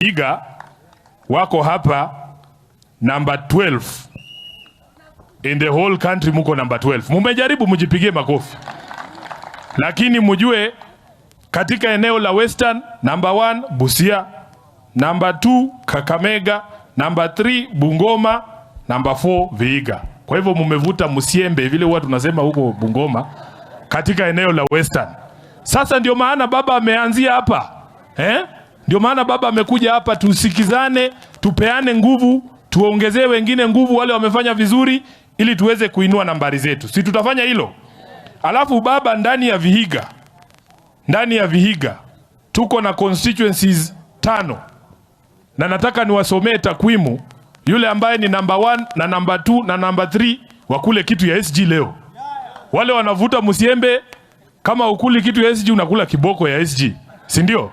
Vihiga wako hapa number 12 in the whole country, muko number 12. Mumejaribu, mujipigie makofi. Lakini mujue katika eneo la Western, number 1 Busia, number 2 Kakamega, number 3 Bungoma, number 4 Vihiga. Kwa hivyo mumevuta Musiembe vile huwa tunasema huko Bungoma katika eneo la Western. Sasa ndio maana baba ameanzia hapa. Ndio maana baba amekuja hapa, tusikizane, tupeane nguvu, tuongezee wengine nguvu wale wamefanya vizuri ili tuweze kuinua nambari zetu. Si tutafanya hilo? Alafu baba, ndani ya Vihiga tuko na constituencies 5. Na nataka niwasomee takwimu yule ambaye ni number 1 na number 2 na number 3 wakule kitu ya SG leo. Wale wanavuta Musiembe, kama ukuli kitu ya SG unakula kiboko ya SG. Si ndio?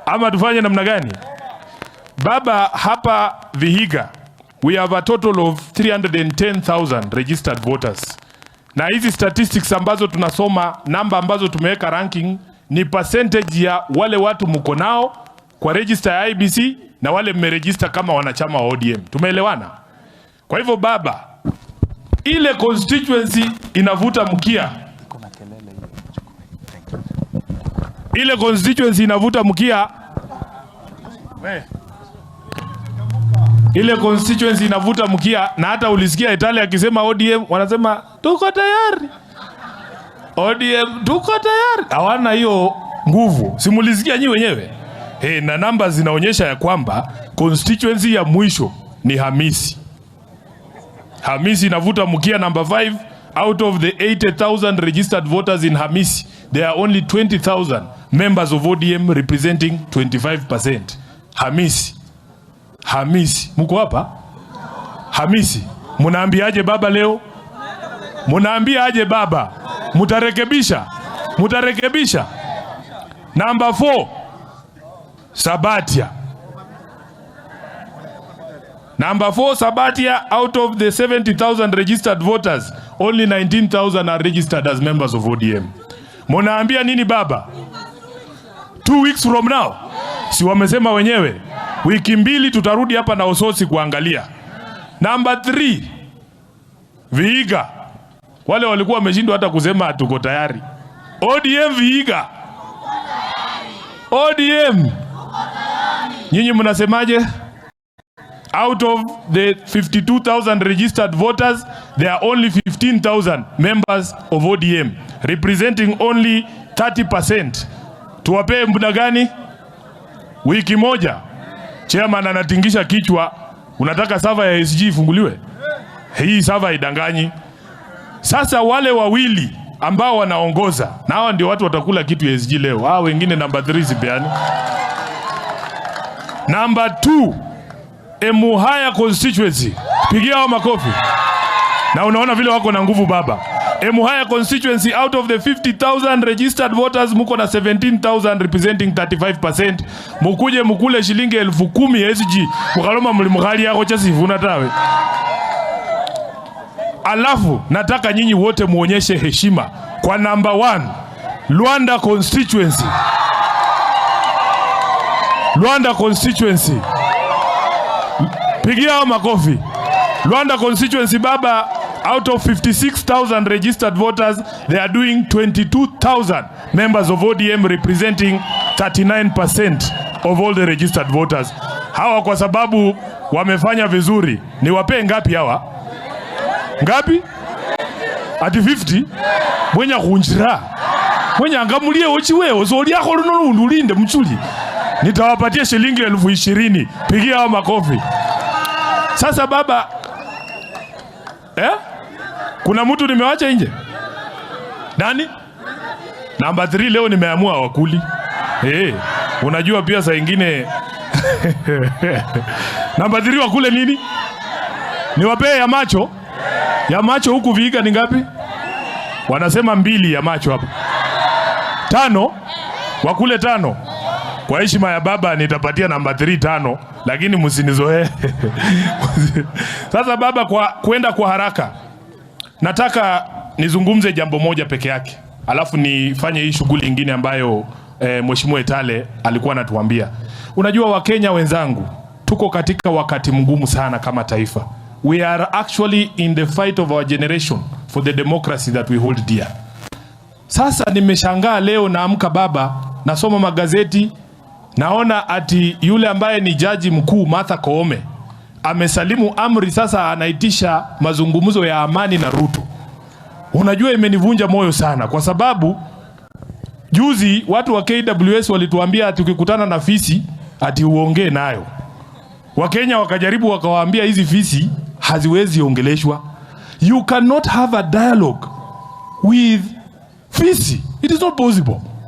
Ama tufanye namna gani? Baba, hapa Vihiga we have a total of 310,000 registered voters. Na hizi statistics ambazo tunasoma, namba ambazo tumeweka ranking, ni percentage ya wale watu mko nao kwa register ya IBC na wale mmeregister kama wanachama wa ODM. Tumeelewana? Kwa hivyo baba, ile constituency inavuta mkia. Ile constituency inavuta mkia. Ile constituency inavuta mkia, na hata ulisikia Italia akisema ODM wanasema tuko tayari. ODM tuko tayari. Hawana hiyo nguvu. Simulisikia nyi wenyewe? Na namba zinaonyesha ya kwamba constituency ya mwisho ni Hamisi. Hamisi inavuta mkia number 5 out of the 80,000 registered voters in Hamisi. There are only 20,000 members of ODM representing 25%. Hamisi. Muko hapa? Hamisi. Munaambiaje baba leo? Munaambiaje baba? Mutarekebisha? Number 4 Sabatia. Number 4 Sabatia, out of the 70,000 registered voters, only 19,000 are registered as members of ODM. Munaambia nini baba? 2 weeks from now, si wamesema wenyewe, wiki mbili tutarudi hapa na ososi kuangalia. Number 3 Vihiga, wale walikuwa wameshindwa hata kusema tuko tayari. ODM Vihiga, ODM, nyinyi mnasemaje? Out of the 52,000 registered voters, there are only 15,000 members of ODM, representing only 30%. Tuwapee muda gani? Wiki moja. Chairman anatingisha kichwa, unataka server ya SG ifunguliwe? Hii server idanganyi. Sasa wale wawili ambao wanaongoza, na hawa ndio watu watakula kitu ya SG leo. Hao wengine number 3 sipeani. Number 2 Emuhaya constituency. Pigia hao makofi. Na unaona vile wako na nguvu baba. Emuhaya constituency, out of the 50,000 registered voters, muko na 17,000 representing 35%. Mukuje mukule shilingi 10,000 SG. Mukaloma mlimughali yako cha Sifuna tawe. Alafu nataka nyinyi wote muonyeshe heshima kwa number 1 Luanda constituency. Luanda constituency. Pigia hao makofi. Luanda constituency baba, out of 56,000 registered voters, they are doing 22,000 members of ODM, representing 39% of all the registered voters. Hawa kwa sababu wamefanya vizuri, ni wapee ngapi hawa? Ngapi? Ati 50? Mwenya kunjira. Mwenya angamulie ochiwe, ozoli yako luno ulinde mchuli. Nitawapatia shilingi 20,000. Pigia hao makofi. Sasa baba, kuna mtu nimewacha nje? Nani? Number 3 leo nimeamua wakuli. Unajua pia saa ingine Number 3 wakule nini? Niwapee ya macho? Ya macho huku Vihiga ni ngapi? Wanasema 2 ya macho hapa. 5? Wakule 5. Kwa heshima ya baba nitapatia number 3 5, lakini msinizoe. Sasa baba, kwenda kwa haraka, nataka nizungumze jambo moja peke yake, alafu nifanye hii shughuli nyingine ambayo Mheshimiwa Etale alikuwa anatuambia. Unajua Wakenya wenzangu, tuko katika wakati mgumu sana kama taifa. We are actually in the fight of our generation for the democracy that we hold dear. Sasa nimeshangaa leo naamka baba, nasoma magazeti, naona ati yule ambaye ni jaji mkuu Martha Koome amesalimu amri, sasa anaitisha mazungumzo ya amani na Ruto. Unajua imenivunja moyo sana, kwa sababu juzi watu wa KWS walituambia ati ukikutana na fisi ati uongee nayo. Wakenya wakajaribu wakawaambia hizi fisi haziwezi ongeleshwa. You cannot have a dialogue with fisi. It is not possible.